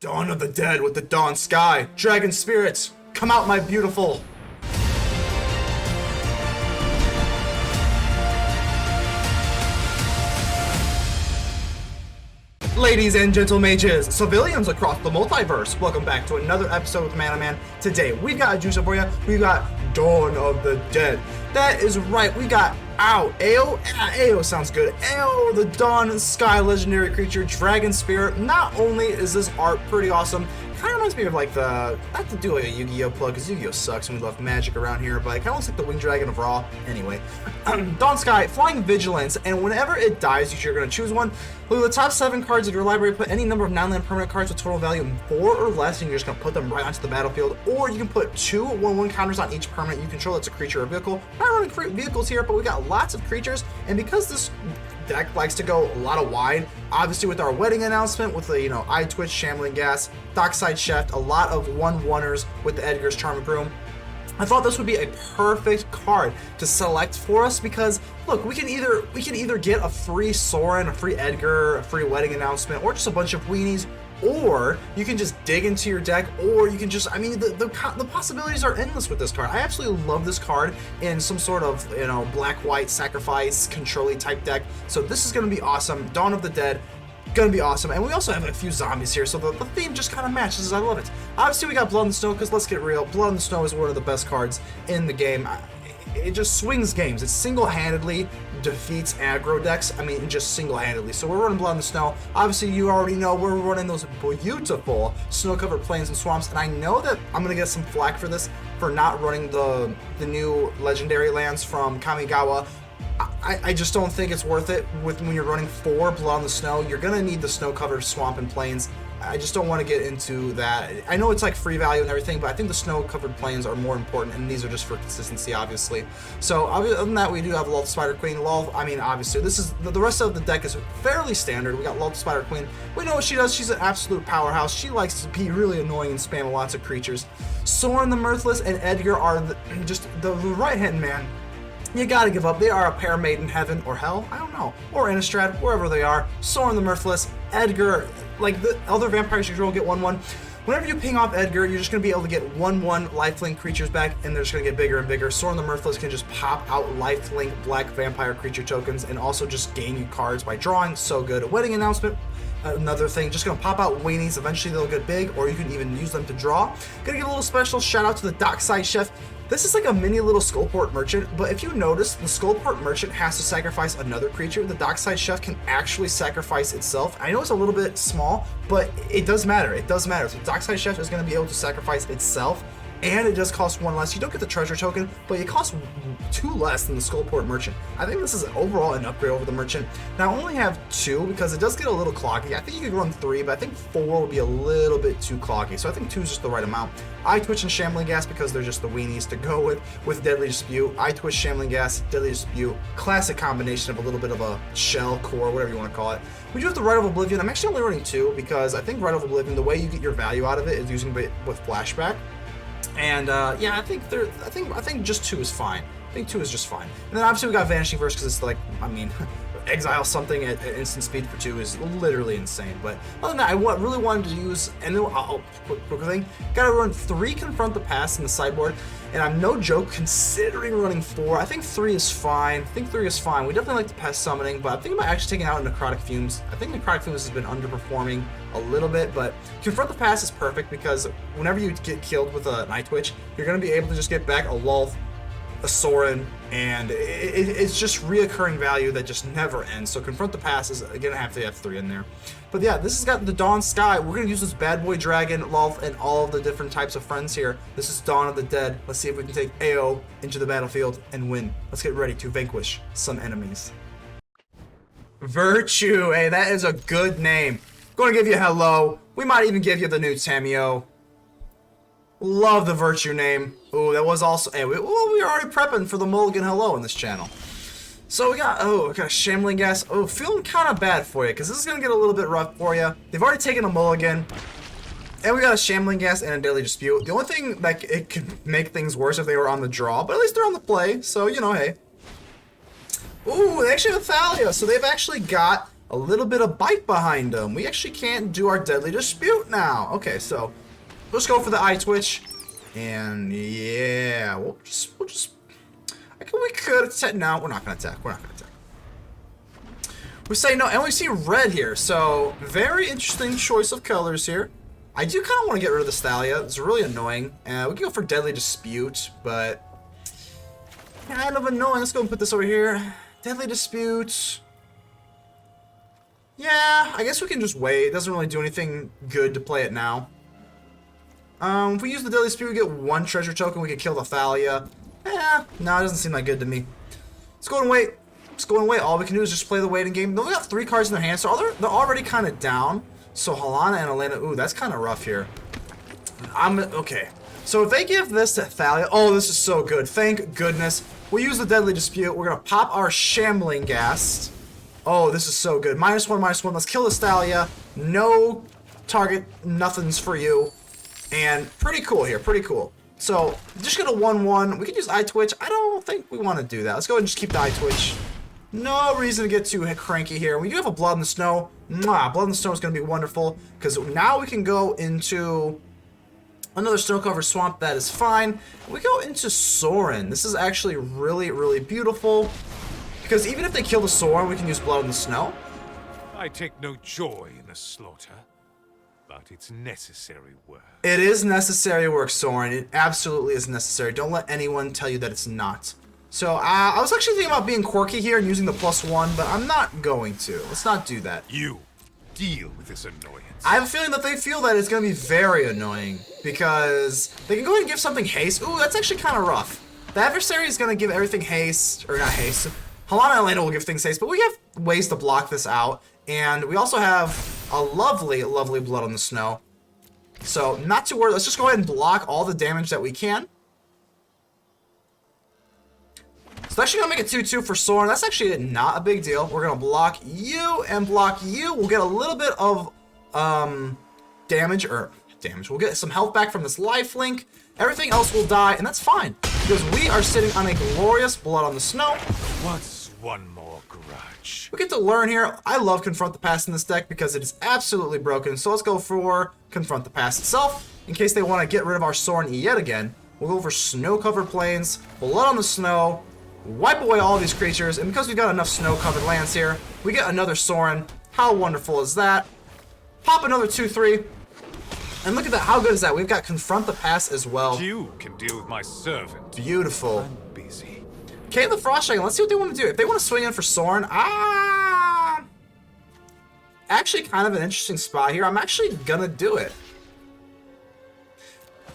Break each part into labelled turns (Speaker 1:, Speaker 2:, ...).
Speaker 1: Dawn of the Dead with the dawn sky. Dragon spirits, come out, my beautiful. Ladies and gentle mages, civilians across the multiverse, welcome back to another episode with ManaMan. Today, we've got a juicer for you. We've got Dawn of the Dead. That is right, we got Ao sounds good. Ao, the Dawn Sky legendary creature, Dragon Spirit. Not only is this art pretty awesome, kind of reminds me of like the, not to do like a Yu-Gi-Oh plug, because Yu-Gi-Oh sucks and we love Magic around here, but it kind of looks like the Winged Dragon of Raw. Anyway, Dawn Sky, Flying Vigilance, and whenever it dies, you're going to choose one. Look at the top 7 cards of your library, put any number of non-land permanent cards with total value 4 or less, and you're just going to put them right onto the battlefield. Or you can put 2 1/1 counters on each permanent you control that's a creature or vehicle. We're not running vehicles here, but we got lots of creatures, and because this deck likes to go a lot of wide, obviously with our wedding announcement, with the, Eyetwitch, Shambling Ghast, Dockside Chef, a lot of 1/1ers with the Edgar's Charm of Groom, I thought this would be a perfect card to select for us because, look, we can either get a free Sorin, a free Edgar, a free wedding announcement, or just a bunch of weenies, or you can just dig into your deck, or you can just, the possibilities are endless with this card. I absolutely love this card in some sort of, black-white sacrifice, control-y type deck. So this is going to be awesome. Dawn of the Dead. Gonna be awesome, and we also have a few zombies here, so the theme just kind of matches. I love it. Obviously, we got Blood in the Snow, because let's get real, Blood in the Snow is one of the best cards in the game. It just swings games. It single-handedly defeats aggro decks. Just single-handedly. So we're running Blood in the Snow. Obviously, you already know we're running those beautiful snow-covered plains and swamps, and I know that I'm gonna get some flack for this, for not running the new legendary lands from Kamigawa. I just don't think it's worth it when you're running 4 Blood in the Snow. You're gonna need the snow-covered swamp and plains. I just don't want to get into that. I know it's like free value and everything, but I think the snow-covered plains are more important, and these are just for consistency, obviously. So other than that, we do have Lolth Spider Queen. Lolth, obviously, this is the rest of the deck is fairly standard. We got Lolth Spider Queen. We know what she does. She's an absolute powerhouse. She likes to be really annoying and spam lots of creatures. Sorin the Mirthless and Edgar are just the right-hand man. You gotta give up. They are a pair made in heaven or hell, I don't know, or Innistrad, wherever they are. Sorin the Mirthless, Edgar, like the other vampires you control get 1/1. Whenever you ping off Edgar, you're just gonna be able to get 1/1 lifelink creatures back, and they're just gonna get bigger and bigger. Sorin the Mirthless can just pop out lifelink black vampire creature tokens and also just gain you cards by drawing. So good. A wedding announcement. Another thing, just gonna pop out weenies. Eventually they'll get big, or you can even use them to draw. Gonna give a little special shout out to the Dockside Chef. This is like a mini little Skullport Merchant, but if you notice, the Skullport Merchant has to sacrifice another creature. The Dockside Chef can actually sacrifice itself. I know it's a little bit small, but it does matter. It does matter. So Dockside Chef is going to be able to sacrifice itself, and it does cost 1 less. You don't get the treasure token, but it costs 2 less than the Skullport Merchant. I think this is overall an upgrade over the Merchant. Now, I only have 2 because it does get a little cloggy. I think you could run 3, but I think 4 would be a little bit too cloggy. So I think 2 is just the right amount. Eyetwitch and Shambling Ghast because they're just the weenies to go with Deadly Dispute. Eyetwitch, Shambling Ghast, Deadly Dispute. Classic combination of a little bit of a shell, core, whatever you want to call it. We do have the Rite of Oblivion. I'm actually only running 2 because I think Rite of Oblivion, the way you get your value out of it is using it with Flashback. And yeah, I think just 2 is fine. I think 2 is just fine. And then obviously we got Vanishing Verse because it's like, exile something at instant speed for 2 is literally insane. But other than that, I really wanted to use, and then quick thing, gotta run 3 Confront the Past in the sideboard. And I'm no joke considering running 4. I think 3 is fine. We definitely like the Pest Summoning, but I'm thinking about actually taking out Necrotic Fumes. I think Necrotic Fumes has been underperforming a little bit, but Confront the Past is perfect because whenever you get killed with an Eyetwitch, you're going to be able to just get back a Lolth, a Sorin, and it's just reoccurring value that just never ends. So Confront the Past is going to have to have 3 in there. But yeah, this has got the Dawn Sky. We're going to use this bad boy dragon, Lolth, and all of the different types of friends here. This is Dawn of the Dead. Let's see if we can take AO into the battlefield and win. Let's get ready to vanquish some enemies. Virtue, hey, that is a good name. Going to give you hello. We might even give you the new Tamio. Love the Virtue name. Ooh, that was also, hey, we were already prepping for the mulligan hello in this channel. So we got Shambling Ghast. Oh, feeling kind of bad for you, because this is going to get a little bit rough for you. They've already taken a mulligan. And we got a Shambling Ghast and a Deadly Dispute. The only thing that it could make things worse if they were on the draw, but at least they're on the play, so, hey. Ooh, they actually have Thalia, so they've actually got a little bit of bite behind them. We actually can't do our Deadly Dispute now. Okay, so let's go for the Eyetwitch. And yeah, we'll just we could attack. No, we're not gonna attack. We're not gonna attack. We say no, and we see red here. So very interesting choice of colors here. I do kind of want to get rid of the Thalia. It's really annoying. We can go for Deadly Dispute, but kind of annoying. Let's go and put this over here. Deadly Dispute. Yeah, I guess we can just wait. It doesn't really do anything good to play it now. If we use the Deadly Dispute, we get 1 treasure token. We can kill the Thalia. No, it doesn't seem that good to me. Let's go and wait. Let's go and wait. All we can do is just play the waiting game. They only got 3 cards in their hand, so they're already kind of down. So Halana and Elena, ooh, that's kind of rough here. Okay. So if they give this to Thalia, oh, this is so good. Thank goodness. We'll use the Deadly Dispute. We're gonna pop our Shambling Ghast. Oh, this is so good. -1/-1. Let's kill this Thalia. No target, nothing's for you. And pretty cool here, pretty cool. So, just get a 1/1. We could use Eyetwitch. I don't think we want to do that. Let's go ahead and just keep the Eyetwitch. No reason to get too cranky here. We do have a Blood in the Snow. Mwah, Blood in the Snow is going to be wonderful, because now we can go into another snow-covered swamp. That is fine. We go into Sorin. This is actually really, really beautiful, because even if they kill the Sorin, we can use Blood in the Snow.
Speaker 2: I take no joy in the slaughter, but it's necessary work.
Speaker 1: It is necessary work, Sorin. It absolutely is necessary. Don't let anyone tell you that it's not. So, I was actually thinking about being quirky here and using the +1, but I'm not going to. Let's not do that.
Speaker 2: You deal with this annoyance.
Speaker 1: I have a feeling that they feel that it's going to be very annoying, because they can go ahead and give something haste. Ooh, that's actually kind of rough. The adversary is going to give everything haste, or not haste. Halana and Elena will give things haste, but we have ways to block this out. And we also have a lovely, lovely Blood on the Snow. So, not too worried. Let's just go ahead and block all the damage that we can. So, that's actually going to make it 2-2 for Sorin. That's actually not a big deal. We're going to block you and block you. We'll get a little bit of damage. We'll get some health back from this lifelink. Everything else will die, and that's fine, because we are sitting on a glorious Blood on the Snow.
Speaker 2: What's one more grudge?
Speaker 1: We get to learn here. I love Confront the Past in this deck because it is absolutely broken. So let's go for Confront the Past itself. In case they want to get rid of our Sorin yet again, we'll go for Snow-Covered Plains, Blood on the Snow, wipe away all these creatures, and because we've got enough snow-covered lands here, we get another Sorin. How wonderful is that? Pop another 2/3. And look at that. How good is that? We've got Confront the Past as well.
Speaker 2: You can deal with my servant.
Speaker 1: Beautiful.
Speaker 2: I'm busy.
Speaker 1: Okay, the Frost Dragon. Let's see what they want to do. If they want to swing in for Sorin, actually kind of an interesting spot here. I'm actually gonna do it.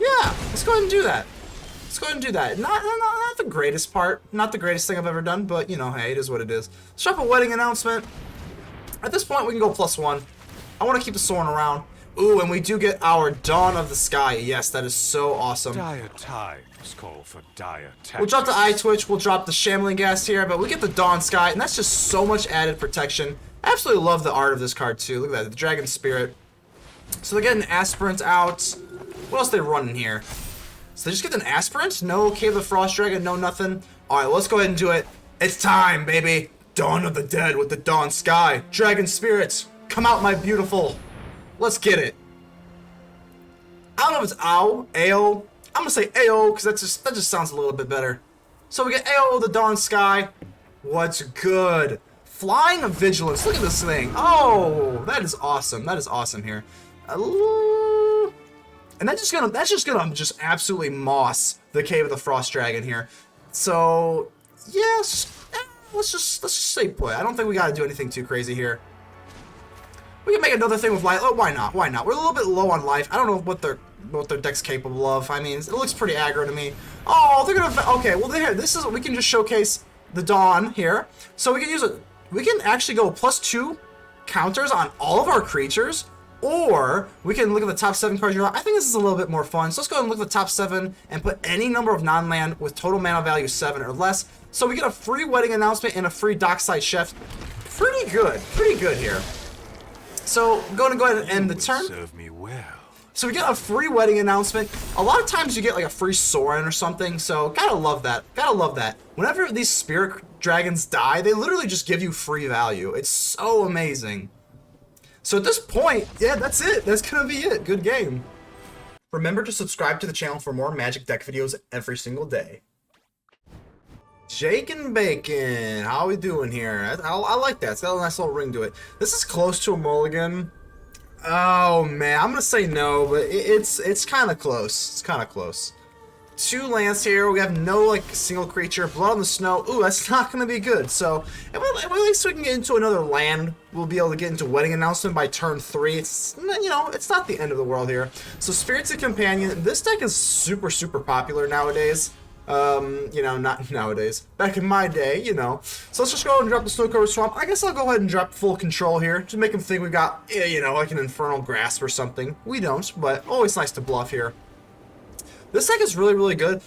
Speaker 1: Yeah, let's go ahead and do that. Let's go ahead and do that. Not the greatest part. Not the greatest thing I've ever done, but, you know, hey, it is what it is. Let's drop a wedding announcement. At this point, we can go +1. I want to keep the Sorin around. Ooh, and we do get our Dawn of the Sky. Yes, that is so awesome.
Speaker 2: Dire times call for dire tactics.
Speaker 1: We'll drop the Eyetwitch, we'll drop the Shambling Ghast here, but we get the Dawn Sky, and that's just so much added protection. I absolutely love the art of this card, too. Look at that, the Dragon Spirit. So they're getting Aspirant out. What else are they running here? So they just get an Aspirant? No Cave of the Frost Dragon, no nothing. Alright, let's go ahead and do it. It's time, baby. Dawn of the Dead with the Dawn Sky. Dragon Spirits, come out, my beautiful. Let's get it. I don't know if it's AO. I'm gonna say AO because that just sounds a little bit better. So we get AO, the Dawn Sky. What's good? Flying of Vigilance. Look at this thing. Oh, that is awesome. That is awesome here. And that's just gonna absolutely moss the Cave of the Frost Dragon here. So yes, let's just stay put. I don't think we gotta do anything too crazy here. We can make another thing with life. Oh, why not? Why not? We're a little bit low on life. I don't know what their deck's capable of. I mean, it looks pretty aggro to me. Oh, they're gonna. Okay, well, there. This is. We can just showcase the Dawn here. So we can use it. We can actually go +2 counters on all of our creatures, or we can look at the top 7 cards. I think this is a little bit more fun. So let's go ahead and look at the top 7 and put any number of non-land with total mana value 7 or less. So we get a free wedding announcement and a free Dockside Chef. Pretty good. Pretty good here. So, I'm going to go ahead and end the turn.
Speaker 2: Serve me well.
Speaker 1: So we got a free wedding announcement. A lot of times you get like a free Sorin or something, so gotta love that. Gotta love that. Whenever these spirit dragons die, they literally just give you free value. It's so amazing. So at this point, yeah, that's it. That's gonna be it. Good game. Remember to subscribe to the channel for more Magic deck videos every single day. Jake and Bacon, how we doing here? I like that. It's got a nice little ring to it. This is close to a mulligan. Oh man, I'm gonna say no, but it's kind of close. It's kind of close. 2 lands here. We have no like single creature. Blood on the Snow. Ooh, that's not gonna be good. So at least we can get into another land. We'll be able to get into wedding announcement by turn 3. It's, you know, it's not the end of the world here. So Spirits of Companion. This deck is super popular nowadays. You know, not nowadays. Back in my day, you know. So let's just go ahead and drop the Snow-Covered Swamp. I guess I'll go ahead and drop full control here to make them think we got, you know, like an Infernal Grasp or something. We don't, but always nice to bluff here. This deck is really good.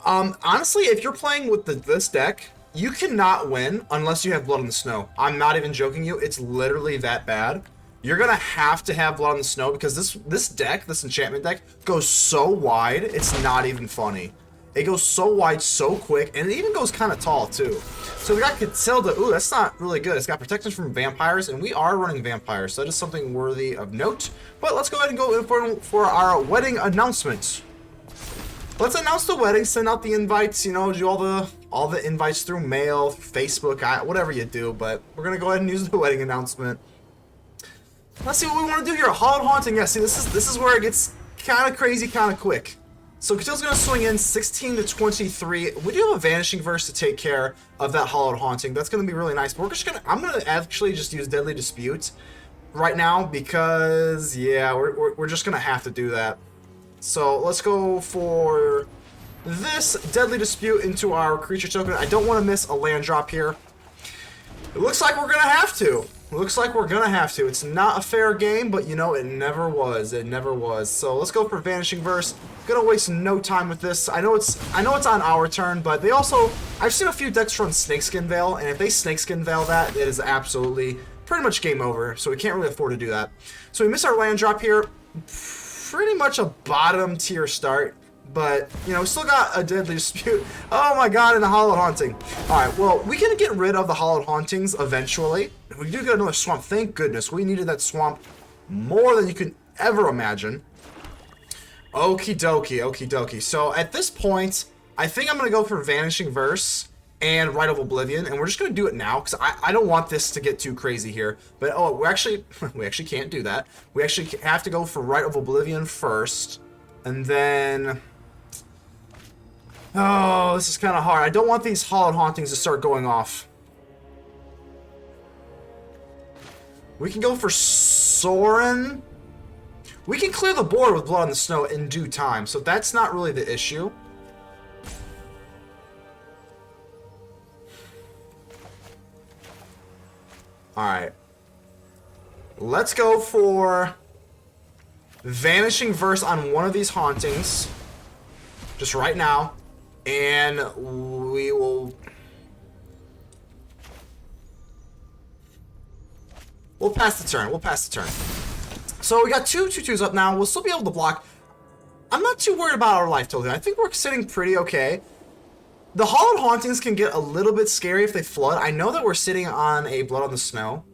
Speaker 1: Honestly, if you're playing with this deck, you cannot win unless you have Blood on the Snow. I'm not even joking you. It's literally that bad. You're gonna have to have Blood on the Snow because this deck, this enchantment deck, goes so wide, it's not even funny. It goes so wide, so quick, and it even goes kind of tall, too. So we got Catilda. Ooh, that's not really good. It's got protection from vampires, and we are running vampires, so that is something worthy of note. But let's go ahead and go in for our wedding announcement. Let's announce the wedding, send out the invites, you know, do all the invites through mail, Facebook, whatever you do, but we're going to go ahead and use the wedding announcement. Let's see what we want to do here. Hallowed Haunting. Yeah, see, this is where it gets kind of crazy, kind of quick. So Catilda's going to swing in 16 to 23. We do have a Vanishing Verse to take care of that Hallowed Haunting. That's going to be really nice. But I'm going to actually just use Deadly Dispute right now because, yeah, we're just going to have to do that. So let's go for this Deadly Dispute into our creature token. I don't want to miss a land drop here. It looks like we're going to have to. Looks like we're gonna have to. It's not a fair game, but you know, it never was. It never was. So let's go for Vanishing Verse. Gonna waste no time with this. I know it's on our turn, but they also, I've seen a few decks run Snakeskin Veil, and if they Snakeskin Veil that, it is absolutely pretty much game over. So we can't really afford to do that. So we miss our land drop here. Pretty much a bottom tier start. But, you know, we still got a Deadly Dispute. Oh my god, and a Hallowed Haunting. Alright, well, we can get rid of the Hallowed Hauntings eventually. We do get another Swamp. Thank goodness. We needed that Swamp more than you could ever imagine. Okie dokie, okie dokie. So, at this point, I think I'm going to go for Vanishing Verse and Rite of Oblivion. And we're just going to do it now, because I don't want this to get too crazy here. But, oh, we actually can't do that. We actually have to go for Rite of Oblivion first. And then... oh, this is kind of hard. I don't want these Hallowed Hauntings to start going off. We can go for Sorin. We can clear the board with Blood on the Snow in due time, so that's not really the issue. Alright. Let's go for Vanishing Verse on one of these Hauntings. Just right now. And we will... we'll pass the turn. We'll pass the turn. So we got 2 2/2s up now. We'll still be able to block. I'm not too worried about our life total. I think we're sitting pretty okay. The Hallowed Hauntings can get a little bit scary if they flood. I know that we're sitting on a Blood on the Snow.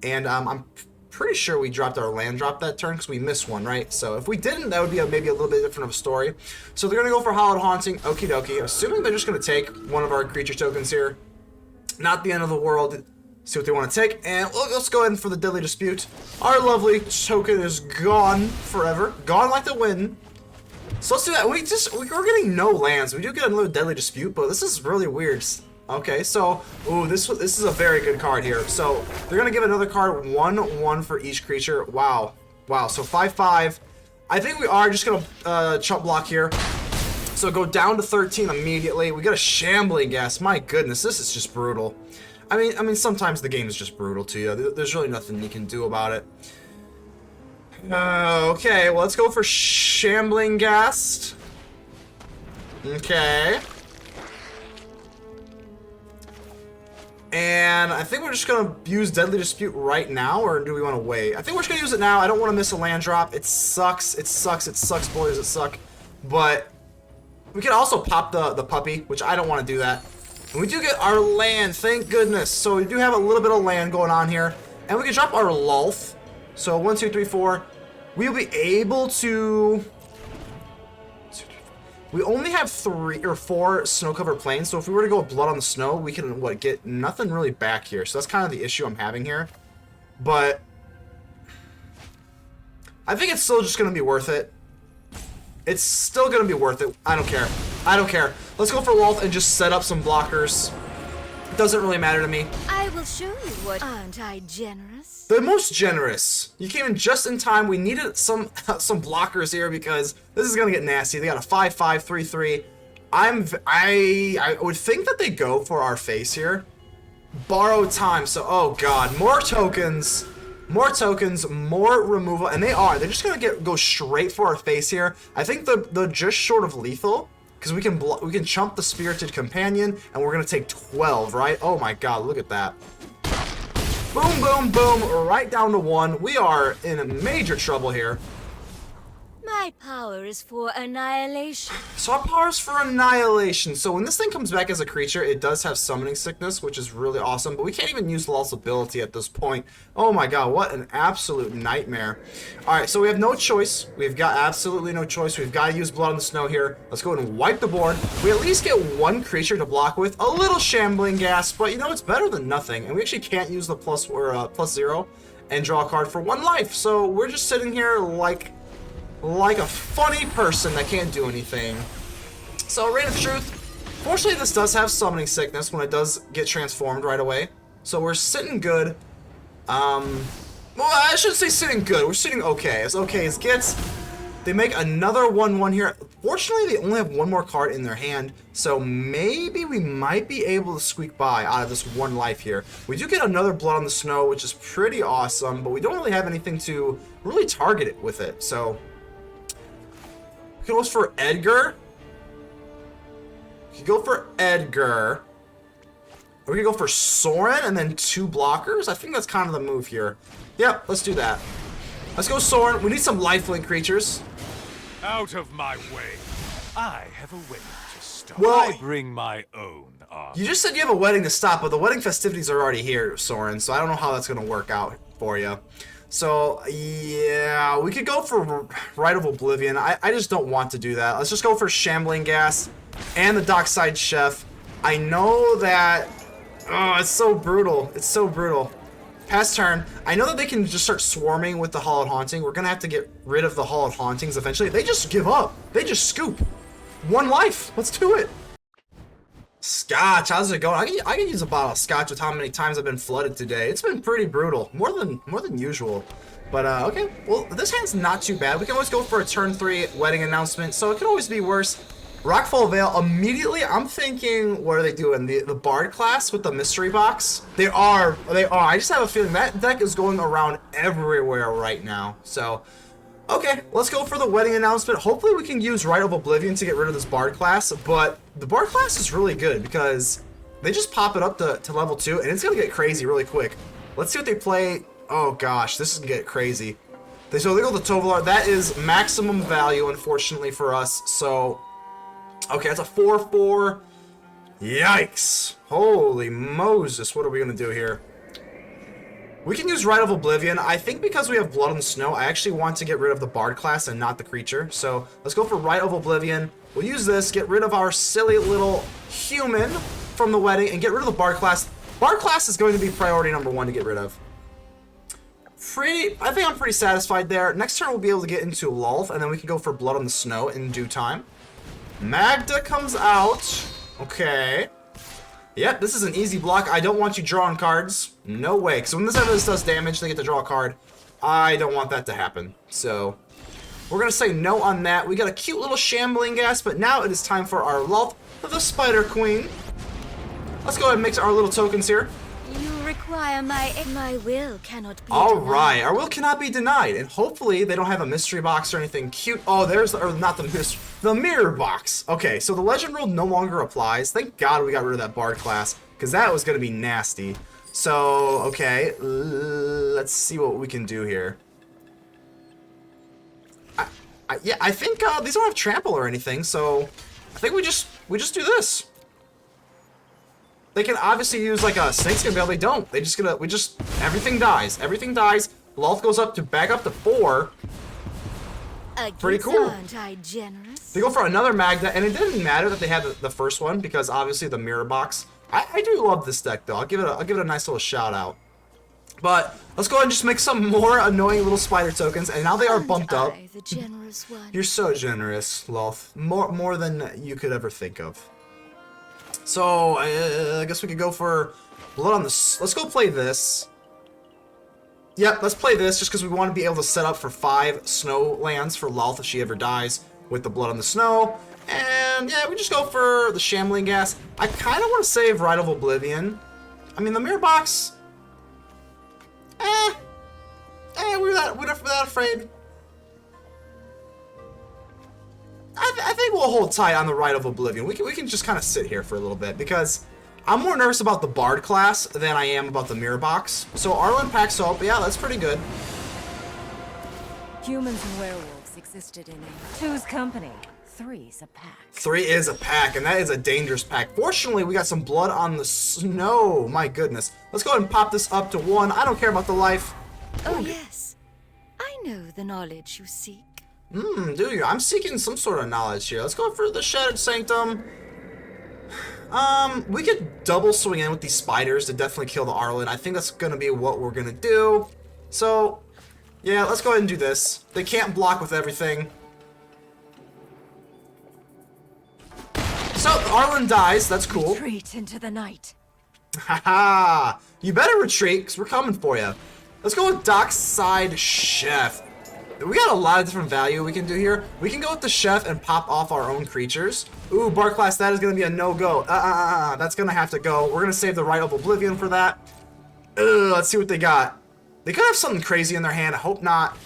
Speaker 1: And I'm pretty sure we dropped our land drop that turn because we missed one, right? So if we didn't, that would be maybe a little bit different of a story. So they're going to go for Hallowed Haunting. Okie dokie. Assuming they're just going to take one of our creature tokens here. Not the end of the world. See what they want to take. And let's go ahead for the Deadly Dispute. Our lovely token is gone forever. Gone like the wind. So let's do that. We're getting no lands. We do get another Deadly Dispute, but this is really weird. Okay, so, ooh, this is a very good card here. So, they're going to give another card 1/1 for each creature. Wow. Wow, so 5/5. I think we are just going to chump block here. So, go down to 13 immediately. We got a Shambling Ghast. My goodness, this is just brutal. I mean, sometimes the game is just brutal to you. There's really nothing you can do about it. Okay, well, let's go for Shambling Ghast. Okay. And I think we're just going to use Deadly Dispute right now, or do we want to wait? I think we're just going to use it now. I don't want to miss a land drop. It sucks. It sucks. It sucks, boys. It sucks. But we can also pop the puppy, which I don't want to do that. And we do get our land, thank goodness. So we do have a little bit of land going on here. And we can drop our Lolth. So 1, 2, 3, 4. We'll be able to... We only have 3 or 4 snow-covered plains, so if we were to go Blood on the Snow, we can, what, get nothing really back here. So that's kind of the issue I'm having here. But I think it's still just going to be worth it. It's still going to be worth it. I don't care. I don't care. Let's go for Lolth and just set up some blockers. It doesn't really matter to me.
Speaker 3: I will show you what. Aren't I generous?
Speaker 1: The most generous. You came in just in time. We needed some blockers here because this is gonna get nasty. They got a 5/5 3/3. I would think that they go for our face here. Borrow time. So oh god, more tokens, more removal, and they are. They're just gonna go straight for our face here. I think they're just short of lethal. Because we can chump the Spirited Companion, and we're going to take 12, right? Oh my god, look at that. Boom, boom, boom, right down to 1. We are in major trouble here.
Speaker 3: My power is for annihilation.
Speaker 1: So our power is for annihilation. So when this thing comes back as a creature, it does have summoning sickness, which is really awesome. But we can't even use Lolth's ability at this point. Oh my god, what an absolute nightmare. Alright, so we have no choice. We've got absolutely no choice. We've got to use Blood on the Snow here. Let's go ahead and wipe the board. We at least get 1 creature to block with. A little Shambling Ghast, but you know, it's better than nothing. And we actually can't use the +0 and draw a card for 1 life. So we're just sitting here like a funny person that can't do anything. So, Reign of Truth. Fortunately, this does have summoning sickness when it does get transformed right away. So we're sitting good. Well, I shouldn't say sitting good. We're sitting okay. As okay as gets. They make another 1/1 here. Fortunately, they only have 1 more card in their hand. So maybe we might be able to squeak by out of this 1 life here. We do get another Blood on the Snow, which is pretty awesome. But we don't really have anything to really target it with it. So we can go for Edgar. We can go for Edgar. Or we can go for Sorin and then 2 blockers. I think that's kind of the move here. Yep, let's do that. Let's go Sorin. We need some lifelink creatures.
Speaker 2: Out of my way. I have a wedding to stop.
Speaker 1: Well,
Speaker 2: I bring my own arm.
Speaker 1: You just said you have a wedding to stop, but the wedding festivities are already here, Sorin. So I don't know how that's going to work out for you. So, yeah, we could go for Rite of Oblivion. I just don't want to do that. Let's just go for Shambling Ghast and the Dockside Chef. I know that... Oh, it's so brutal. It's so brutal. Pass turn. I know that they can just start swarming with the Hallowed Haunting. We're going to have to get rid of the Hallowed Hauntings eventually. They just give up. They just scoop. 1 life. Let's do it. Scotch, how's it going? I can use a bottle of scotch with how many times I've been flooded today. It's been pretty brutal, more than usual. But okay, well this hand's not too bad. We can always go for a turn 3 wedding announcement, so it could always be worse. Rockfall Veil. Immediately, I'm thinking, what are they doing? The Bard class with the mystery box. They are. I just have a feeling that deck is going around everywhere right now. So. Okay, let's go for the wedding announcement. Hopefully we can use Rite of Oblivion to get rid of this Bard class, but the Bard class is really good because they just pop it up to level 2, and it's going to get crazy really quick. Let's see what they play. Oh gosh, this is going to get crazy. So they go the Tovolar. That is maximum value, unfortunately, for us. So, okay, that's a 4/4. Yikes. Holy Moses, what are we going to do here? We can use Rite of Oblivion. I think because we have Blood on the Snow, I actually want to get rid of the Bard class and not the creature. So let's go for Rite of Oblivion. We'll use this, get rid of our silly little human from the wedding, and get rid of the Bard class. Bard class is going to be priority number 1 to get rid of. I think I'm pretty satisfied there. Next turn we'll be able to get into Lolth, and then we can go for Blood on the Snow in due time. Magda comes out. Okay. Yep, this is an easy block. I don't want you drawing cards. No way. Because when this does damage, they get to draw a card. I don't want that to happen. So, we're going to say no on that. We got a cute little Shambling Ghast, but now it is time for our Lolth, the Spider Queen. Let's go ahead and mix our little tokens here.
Speaker 3: You require my will cannot be
Speaker 1: Alright, our will cannot be denied. And hopefully they don't have a mystery box or anything cute. Oh, not the mirror box. Okay, so the legend rule no longer applies. Thank God we got rid of that Bard class. because that was going to be nasty. So, okay, let's see what we can do here. Yeah, I think these don't have trample or anything, so I think we just do this. They can obviously use like a snake skin, but they don't. Everything dies. Everything dies. Lolth goes up to back up to 4. Pretty cool.
Speaker 3: Aren't I generous?
Speaker 1: They go for another Magda, and it didn't matter that they had the first one because obviously the mirror box. I do love this deck though. I'll give it a nice little shout out. But let's go ahead and just make some more annoying little spider tokens, and now they are bumped up.
Speaker 3: The generous one.
Speaker 1: You're so generous, Lolth. More than you could ever think of. So I guess we could go for blood on the. Let's go play this. Yep, let's play this just because we want to be able to set up for 5 snow lands for Lolth if she ever dies with the blood on the snow. And yeah, we just go for the Shambling Ghast. I kind of want to save Rite of Oblivion. I mean, the mirror box. We're not afraid. I think we'll hold tight on the Rite of Oblivion. We can just kind of sit here for a little bit because I'm more nervous about the Bard class than I am about the mirror box. So Arlen packs up. Yeah, that's pretty good.
Speaker 4: Humans and werewolves existed in 2's company. 3's a pack.
Speaker 1: 3 is a pack, and that is a dangerous pack. Fortunately, we got some blood on the snow. My goodness. Let's go ahead and pop this up to 1. I don't care about the life.
Speaker 3: Oh, yes. I know the knowledge you seek.
Speaker 1: Do you? I'm seeking some sort of knowledge here. Let's go for the Shattered Sanctum. We could double swing in with these spiders to definitely kill the Arlen. I think that's going to be what we're going to do. So, yeah, let's go ahead and do this. They can't block with everything. So, the Arlen dies. That's cool.
Speaker 4: Retreat into the night.
Speaker 1: Haha! You better retreat, because we're coming for you. Let's go with Dockside Chef. We got a lot of different value we can do here. We can go with the Chef and pop off our own creatures. Ooh, Bard class, that is going to be a no-go. That's going to have to go. We're going to save the Rite of Oblivion for that. Let's see what they got. They could have something crazy in their hand. I hope not.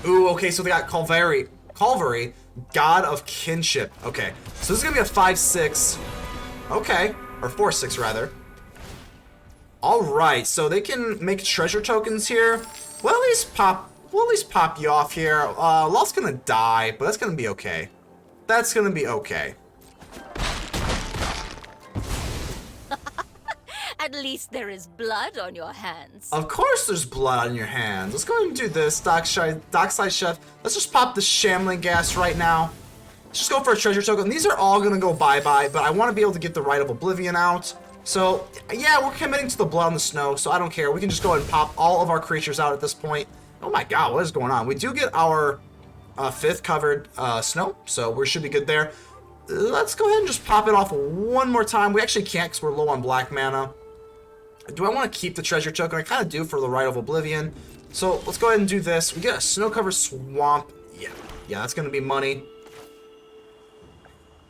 Speaker 1: Ooh, okay, so they got Calvary, God of Kinship. Okay, so this is going to be a 5/6. Okay, or 4/6 rather. Alright, so they can make treasure tokens here. We'll at least pop you off here. Lolth's gonna die, but that's gonna be okay. That's gonna be okay.
Speaker 3: At least there is blood on your hands.
Speaker 1: Of course there's blood on your hands. Let's go ahead and do this, Dockside Chef. Let's just pop the Shambling Ghast right now. Let's just go for a treasure token. These are all gonna go bye-bye, but I want to be able to get the Rite of Oblivion out. So, yeah, we're committing to the blood on the snow, so I don't care. We can just go ahead and pop all of our creatures out at this point. Oh my god, what is going on? We do get our 5th covered snow, so we should be good there. Let's go ahead and just pop it off one more time. We actually can't because we're low on black mana. Do I want to keep the treasure token? I kind of do for the Rite of Oblivion. So let's go ahead and do this. We get a snow-covered swamp. Yeah, that's going to be money.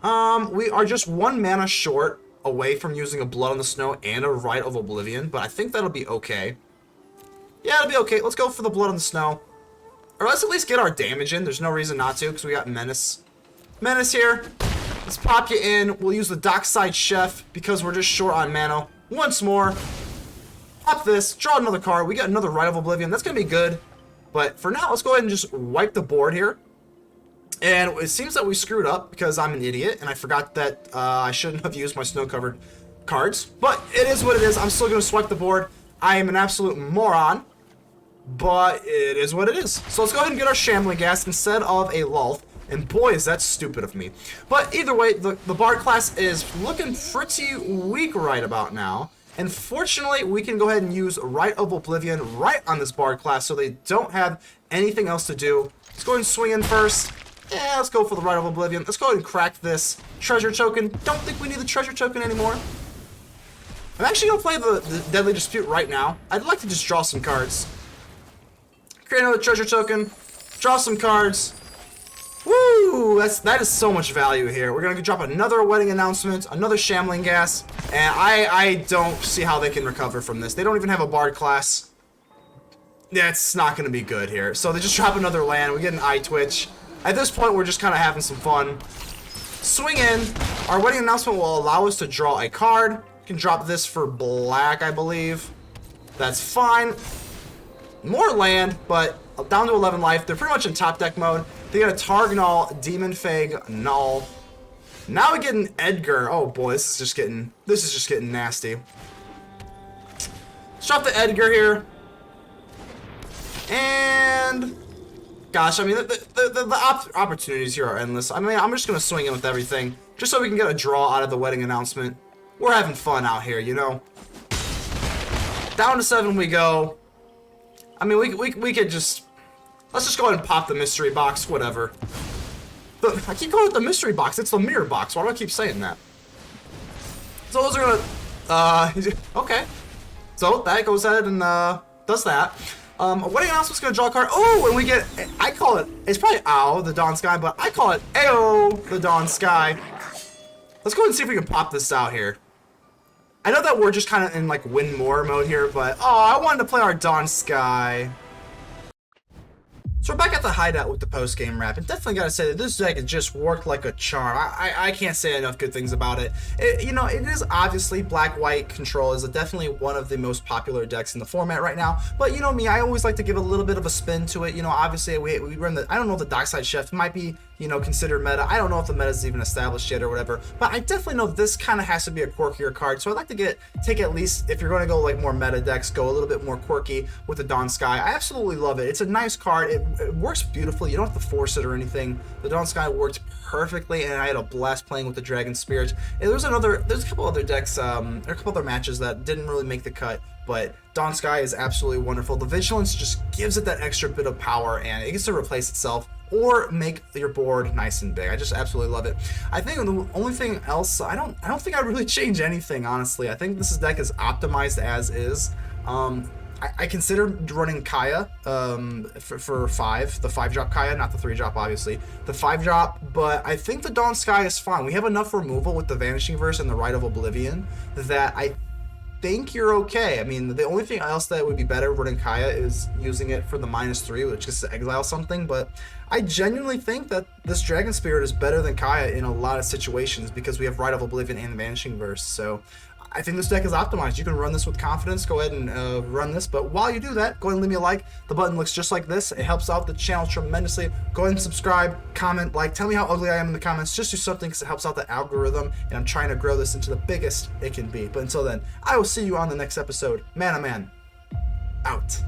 Speaker 1: We are just 1 mana short away from using a Blood on the Snow and a Rite of Oblivion, but I think that'll be okay. Yeah, it'll be okay. Let's go for the Blood on the Snow. Or let's at least get our damage in. There's no reason not to, because we got Menace. Menace here. Let's pop you in. We'll use the Dockside Chef, because we're just short on mana. Once more. Pop this. Draw another card. We got another Rite of Oblivion. That's going to be good. But for now, let's go ahead and just wipe the board here. And it seems that we screwed up because I'm an idiot and I forgot that I shouldn't have used my snow-covered cards. But it is what it is. I'm still going to swipe the board. I am an absolute moron, but it is what it is. So let's go ahead and get our Shambling Ghast instead of a Lolth. And boy, is that stupid of me. But either way, the Bard class is looking pretty weak right about now. And fortunately, we can go ahead and use Rite of Oblivion right on this Bard class so they don't have anything else to do. Let's go ahead and swing in first. Yeah, let's go for the Rite of Oblivion. Let's go ahead and crack this treasure token. Don't think we need the treasure token anymore. I'm actually going to play the Deadly Dispute right now. I'd like to just draw some cards. Create another treasure token. Draw some cards. Woo! That is so much value here. We're going to drop another wedding announcement, another Shambling Ghast, and I don't see how they can recover from this. They don't even have a Bard class. That's not going to be good here. So they just drop another land. We get an Eyetwitch. At this point, we're just kind of having some fun. Swing in. Our wedding announcement will allow us to draw a card. Can drop this for black, I believe. That's fine. More land, but down to 11 life. They're pretty much in top deck mode. They got a Targnol, Demon Fang, Null. Now we get an Edgar. Oh boy, this is just getting nasty. Let's drop the Edgar here. And gosh, I mean, the opportunities here are endless. I mean, I'm just gonna swing in with everything, just so we can get a draw out of the wedding announcement. We're having fun out here, you know. Down to 7 we go. I mean, we could just, let's just go ahead and pop the mystery box, whatever. I keep calling it the mystery box. It's the mirror box. Why do I keep saying that? So those are gonna, okay. So that goes ahead and does that. Wedding announcement's gonna draw a card. Oh, and we get, I call it, it's probably Ow, the Dawn Sky, but I call it Ayo, the Dawn Sky. Let's go ahead and see if we can pop this out here. I know that we're just kind of in like win more mode here, but oh, I wanted to play our Dawn Sky. So we're back at the Hideout with the post-game wrap, and definitely gotta say that this deck has just worked like a charm. I can't say enough good things about it. You know, it is obviously black-white control is definitely one of the most popular decks in the format right now, but you know me, I always like to give a little bit of a spin to it. You know, obviously we run the, I don't know if the Dockside Chef might be, you know, considered meta. I don't know if the meta is even established yet or whatever, but I definitely know this kind of has to be a quirkier card, so I'd like to take at least, if you're going to go like more meta decks, go a little bit more quirky with the Dawn Sky. I absolutely love it. It's a nice card. It works beautifully. You don't have to force it or anything. The Dawn Sky worked perfectly, and I had a blast playing with the Dragon Spirit. And there's a couple other decks, or a couple other matches that didn't really make the cut, but Dawn Sky is absolutely wonderful. The Vigilance just gives it that extra bit of power, and it gets to replace itself or make your board nice and big. I just absolutely love it. I think the only thing else, I don't think I'd really change anything, honestly. I think this deck is optimized as is. I considered running Kaya for 5, the 5-drop Kaya, not the 3-drop obviously, the 5-drop, but I think the Dawn Sky is fine. We have enough removal with the Vanishing Verse and the Rite of Oblivion that I think you're okay. I mean, the only thing else that would be better running Kaya is using it for the -3, which is to exile something, but I genuinely think that this Dragon Spirit is better than Kaya in a lot of situations because we have Rite of Oblivion and Vanishing Verse, so I think this deck is optimized. You can run this with confidence. Go ahead and run this, but while you do that, go ahead and leave me a like. The button looks just like this. It helps out the channel tremendously. Go ahead and subscribe, comment, like, tell me how ugly I am in the comments. Just do something because it helps out the algorithm, and I'm trying to grow this into the biggest it can be. But until then, I will see you on the next episode. ManaMan, out.